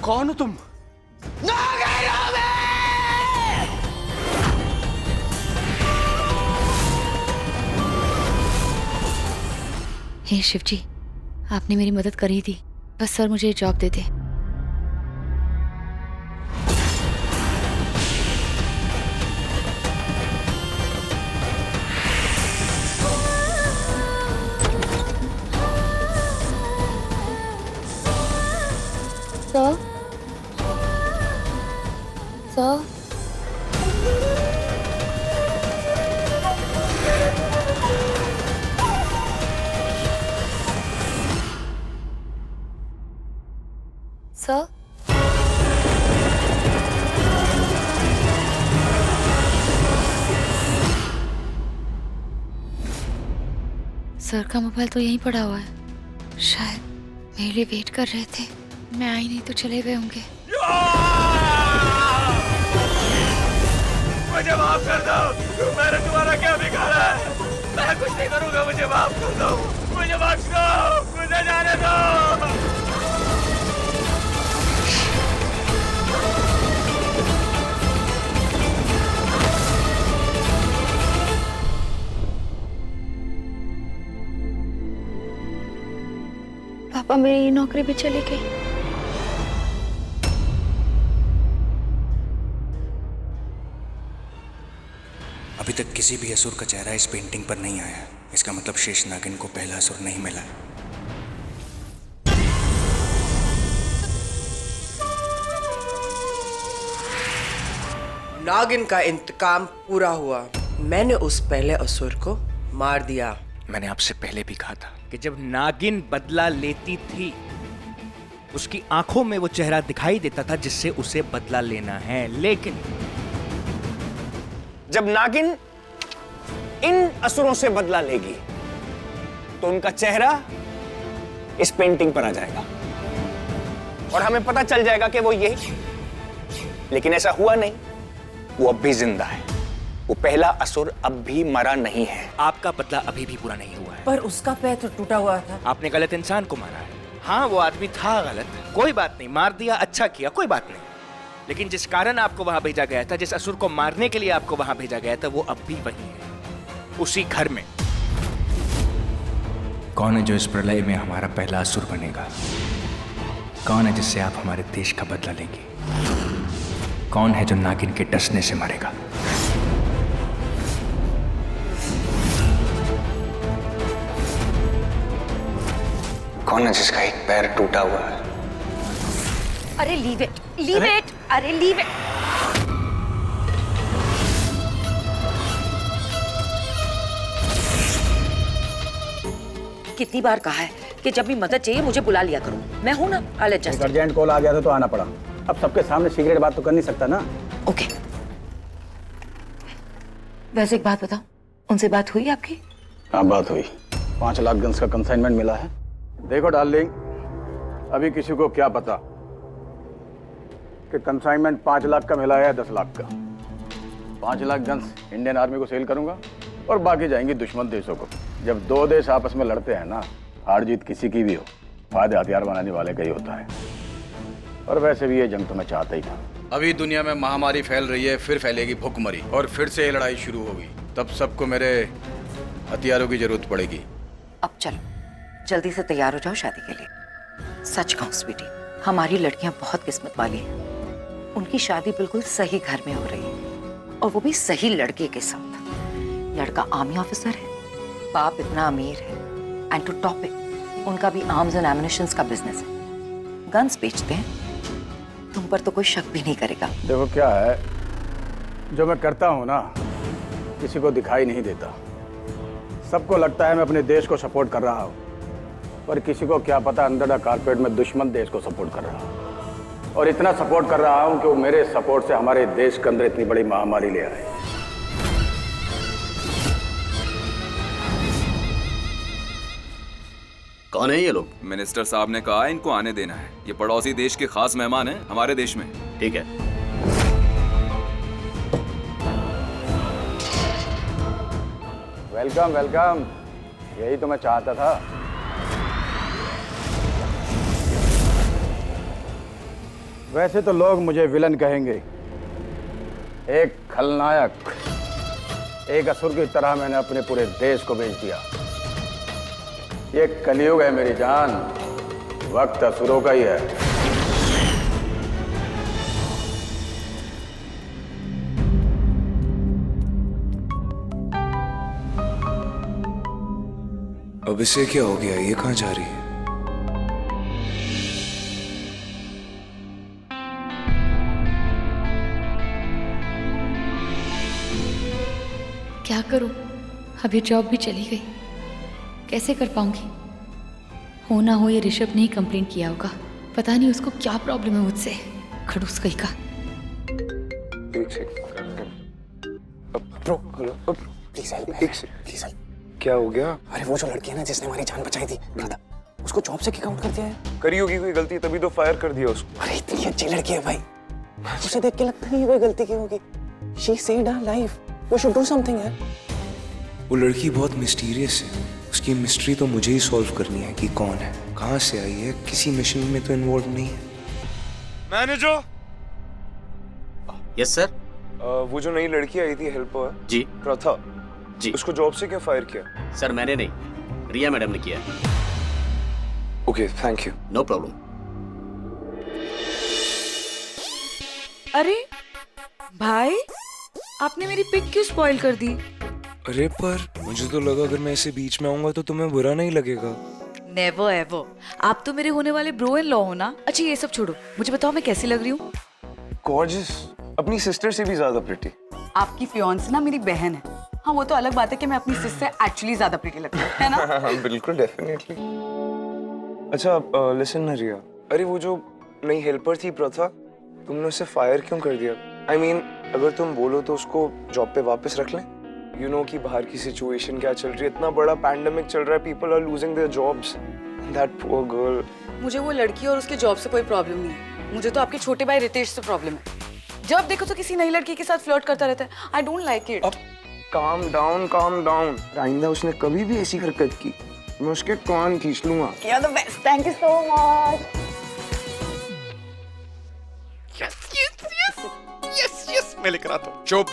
कौन हो तुम? हे शिवजी, आपने मेरी मदद कर ही दी। बस सर मुझे जॉब दे दे। सर, सर, सर, सर का मोबाइल तो यहीं पड़ा हुआ है। शायद मेरे लिए वेट कर रहे थे। मैं आई नहीं तो चले गए होंगे। मुझे माफ कर दो। मैंने तुम्हारा क्या बिगाड़ा है? मैं कुछ नहीं करूंगा। मुझे माफ कर दो। मुझे बख्श दो। मुझे जाने दो। पापा, मेरी नौकरी भी चली गई। अभी तक किसी भी असुर का चेहरा इस पेंटिंग पर नहीं आया। इसका मतलब शेष नागिन को पहला असुर नहीं मिला। नागिन का इंतकाम पूरा हुआ। मैंने उस पहले असुर को मार दिया। मैंने आपसे पहले भी कहा था कि जब नागिन बदला लेती थी, उसकी आंखों में वो चेहरा दिखाई देता था जिससे उसे बदला लेना है। लेकिन जब नागिन इन असुरों से बदला लेगी तो उनका चेहरा इस पेंटिंग पर आ जाएगा और हमें पता चल जाएगा कि वो ये। लेकिन ऐसा हुआ नहीं। वो अब भी जिंदा है। वो पहला असुर अब भी मरा नहीं है। आपका बदला अभी भी पूरा नहीं हुआ है। पर उसका पैर तो टूटा हुआ था। आपने गलत इंसान को मारा है। हाँ, वो आदमी था गलत, कोई बात नहीं, मार दिया, अच्छा किया, कोई बात नहीं। लेकिन जिस कारण आपको वहां भेजा गया था, जिस असुर को मारने के लिए आपको वहां भेजा गया था, वो अब भी वही है, उसी घर में। कौन है जो इस प्रलय में हमारा पहला असुर बनेगा? कौन है जिससे आप हमारे देश का बदला लेंगे? कौन है जो नागिन के डसने से मरेगा? कौन है जिसका एक पैर टूटा हुआ है? अरे लीव इट, लीव इट, अरे लीव इट। कितनी बार कहा है कि जब भी मदद चाहिए मुझे बुला लिया करो। मैं हूं ना। I'll adjust. अर्जेंट कॉल आ गया था तो आना पड़ा। अब सबके सामने सीक्रेट बात तो कर नहीं सकता ना। ओके। वैसे एक बात बताओ, उनसे बात हुई आपकी? हाँ, बात हुई। 5 लाख गन्स का कंसाइनमेंट मिला है। देखो डार्लिंग, अभी किसी को क्या पता कि कंसाइनमेंट 5 लाख का मिला है या 10 लाख का। 5 लाख गन्स इंडियन आर्मी को सेल करूंगा और बाकी जाएंगी दुश्मन देशों को। जब 2 देश आपस में लड़ते हैं ना, हार जीत किसी की भी हो, फायदे हथियार बनाने वाले का ही होता है। और वैसे भी ये जंग तो मैं चाहता ही था। अभी दुनिया में महामारी फैल रही है, फिर फैलेगी भुखमरी और फिर से ये लड़ाई शुरू होगी। तब सबको मेरे हथियारों की जरूरत पड़ेगी। अब चलो जल्दी से तैयार हो जाओ शादी के लिए। सच कहूं स्वीटी, हमारी लड़कियां बहुत किस्मत वाली हैं। उनकी शादी बिल्कुल सही घर में हो रही है और वो भी सही लड़के के साथ। लड़का आर्मी ऑफिसर है, बाप इतना अमीर है, एंड टू टॉप इट उनका भी आर्म्स एंड एमिनेशंस का बिजनेस है। गन्स बेचते हैं। तुम पर तो कोई शक भी नहीं करेगा। देखो क्या है, जो मैं करता हूँ ना, किसी को दिखाई नहीं देता। सबको लगता है मैं अपने देश को सपोर्ट कर रहा हूँ, पर किसी को क्या पता अंडर द कारपेट में दुश्मन देश को सपोर्ट कर रहा हूँ। और इतना सपोर्ट कर रहा हूँ कि वो मेरे सपोर्ट से हमारे देश के अंदर इतनी बड़ी महामारी ले आए। कौन है ये लोग? मिनिस्टर साहब ने कहा इनको आने देना है। ये पड़ोसी देश के खास मेहमान हैं हमारे देश में। ठीक है। वेलकम वेलकम, यही तो मैं चाहता था। वैसे तो लोग मुझे विलन कहेंगे, एक खलनायक, एक असुर की तरह मैंने अपने पूरे देश को बेच दिया। ये कलयुग है मेरी जान, वक्त असुरों का ही है। अब इसे क्या हो गया? ये कहाँ जा रही है? क्या करूं? अब ये जॉब भी चली गई, कैसे कर पाऊंगी? हो ना हो ये ऋषभ ने ही कंप्लेंट किया होगा। पता नहीं उसको क्या प्रॉब्लम है मुझसे, खड़ूस कहीं का। प्लीज क्या हो गया? अरे वो जो लड़की है ना जिसने हमारी जान बचाई थी राधा, उसको जॉब से किक आउट कर दिया है। करी होगी कोई गलती, तभी तो फायर कर दिया उसको। अरे इतनी अच्छी लड़की है भाई, उसे देख के लगता नहीं कोई गलती की होगी। She saved our life. We should do something यार। वो लड़की बहुत मिस्टीरियस है, उसकी मिस्ट्री तो मुझे ही सॉल्व करनी है कि कौन है, कहाँ से आई है, किसी मिशन में तो इन्वॉल्व नहीं है। मैनेजर। Yes sir. वो जो नई लड़की आई थी हेल्पर जी, प्रथा जी, उसको जॉब से क्या फायर किया? सर मैंने नहीं, रिया मैडम ने किया। Okay thank you. No problem. अरे भाई, आपने मेरी पिक क्यों स्पॉइल कर दी? अरे पर मुझे तो लगा अगर मैं ऐसे बीच में आऊंगा तो तुम्हें बुरा नहीं लगेगा। नेवर एवर, आप तो मेरे होने वाले ब्रो इन लॉ हो ना। अच्छा ये सब छोड़ो, मुझे बताओ मैं कैसी लग रही हूँ? गॉर्जियस, अपनी सिस्टर से भी ज्यादा प्रिटी। आपकी फियांसी ना मेरी बहन है। हाँ वो तो अलग बात है कि मैं अपनी सिस्टर से एक्चुअली ज्यादा प्रिटी लगती हूँ, है ना? बिल्कुल डेफिनेटली। अच्छा लिसन ना रिया, अरे वो जो नई हेल्पर थी प्रथा, तुमने उसे फायर क्यों कर दिया? I mean, अगर तुम बोलो तो उसको जॉब पे वापस रख लें। You know कि बाहर की सिचुएशन क्या चल रही है, इतना बड़ा पैंडेमिक चल रहा है, people are losing their jobs. That poor girl. मुझे वो लड़की और उसके जॉब से कोई प्रॉब्लम नहीं है, मुझे तो आपके छोटे भाई रितेश से प्रॉब्लम है। जब देखो तो किसी नई लड़की के साथ फ्लर्ट करता रहता है। I don't like it. Calm down, calm down. आइंदा उसने कभी भी ऐसी हरकत की, मैं उसके कान खींच लूंगा। You're the best. Thank you so much. Yes, yes, yes, yes, yes. मैं लेकर आता हूँ। चुप।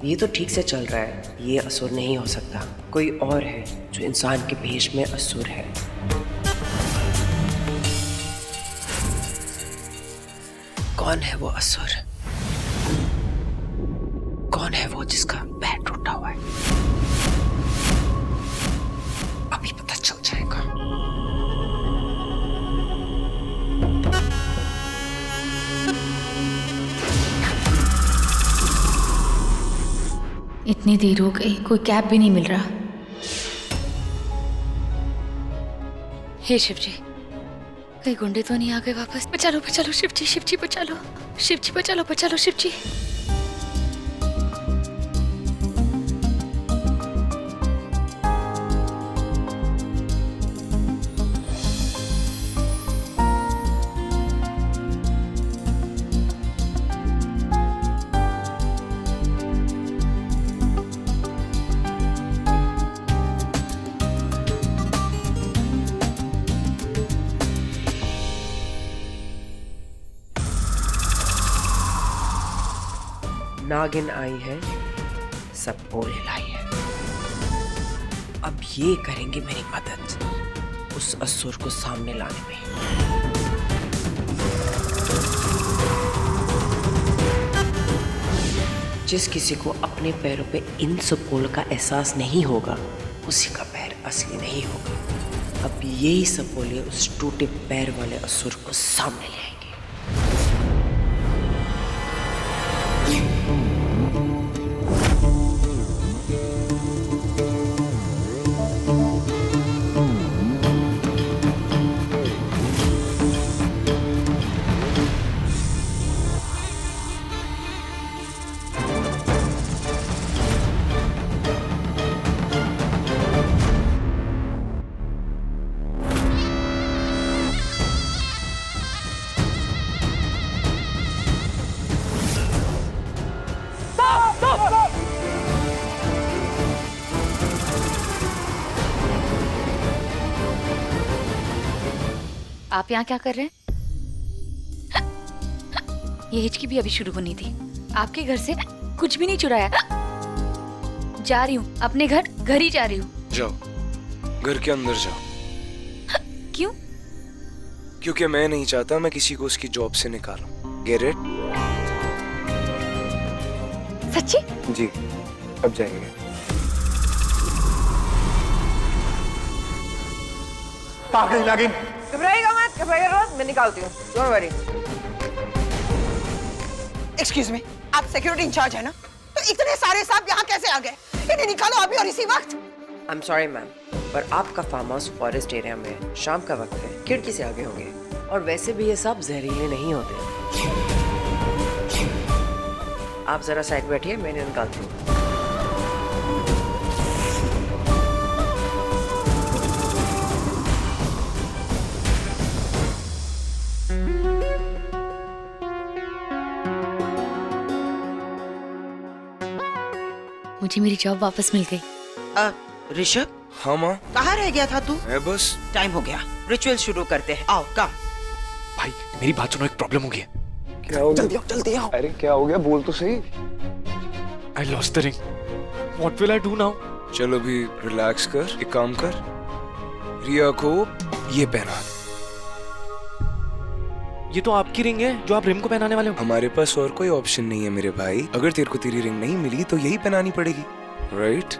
ये तो ठीक से चल रहा है, ये असुर नहीं हो सकता, कोई और है जो इंसान के भेष में असुर है। कौन है वो असुर? कौन है वो जिसका पैर टूटा हुआ है? अभी पता चल जाएगा। इतनी देर हो गई, कोई कैब भी नहीं मिल रहा। हे शिव जी, कहीं गुंडे तो नहीं आ गए वापस? बचा लो शिव जी बचा लो, शिव जी बचा लो शिव जी। नागिन आई है, सब ओले लाई है। अब ये करेंगे मेरी मदद उस असुर को सामने लाने में। जिस किसी को अपने पैरों पे इन सपोल का एहसास नहीं होगा, उसी का पैर असली नहीं होगा। अब यही सपोले उस टूटे पैर वाले असुर को सामने ले आएंगे। आप यहाँ क्या कर रहे हैं? ये हिचकी भी अभी शुरू होनी थी। आपके घर से कुछ भी नहीं चुराया। जा रही हूँ अपने घर ही जा रही हूँ। जाओ, घर के अंदर जाओ। क्यों? क्योंकि मैं नहीं चाहता मैं किसी को उसकी जॉब से निकालूं। Get it? सच्ची? जी, अब जाएंगे। पागल नागिन। घबराइएगा मत, घबराइएगा मत, मैं निकालती हूँ। Don't worry. एक्सक्यूज मी, आप सिक्योरिटी इंचार्ज है ना? तो इतने सारे सांप यहाँ कैसे आ गए? इन्हें निकालो अभी और इसी वक्त। आई एम सॉरी मैम, पर आपका फार्म हाउस फॉरेस्ट एरिया में है। शाम का वक्त है, खिड़की से आगे होंगे। और वैसे भी ये सांप जहरीले नहीं होते। आप जरा साइड बैठिए, मैं निकालती हूँ। मुझे मेरी जॉब वापस मिल गई। ऋषभ, हाँ माँ। कहाँ रह गया था तू? मैं बस। टाइम हो गया, रिचुअल शुरू करते हैं। आओ कम। भाई मेरी बात सुनो, एक प्रॉब्लम हो गई है। क्या हो गया? जल्दी आओ, जल्दी आओ। अरे क्या हो गया, बोल तो सही। I lost the ring. What will I do now? चल अभी रिलैक्स कर, एक काम कर, रिया को ये पहना दे। ये तो आपकी रिंग है जो आप रिम को पहनाने वाले हो। हमारे पास और कोई ऑप्शन नहीं है मेरे भाई। अगर तेरे को तेरी रिंग नहीं मिली तो यही पहनानी पड़ेगी, राइट?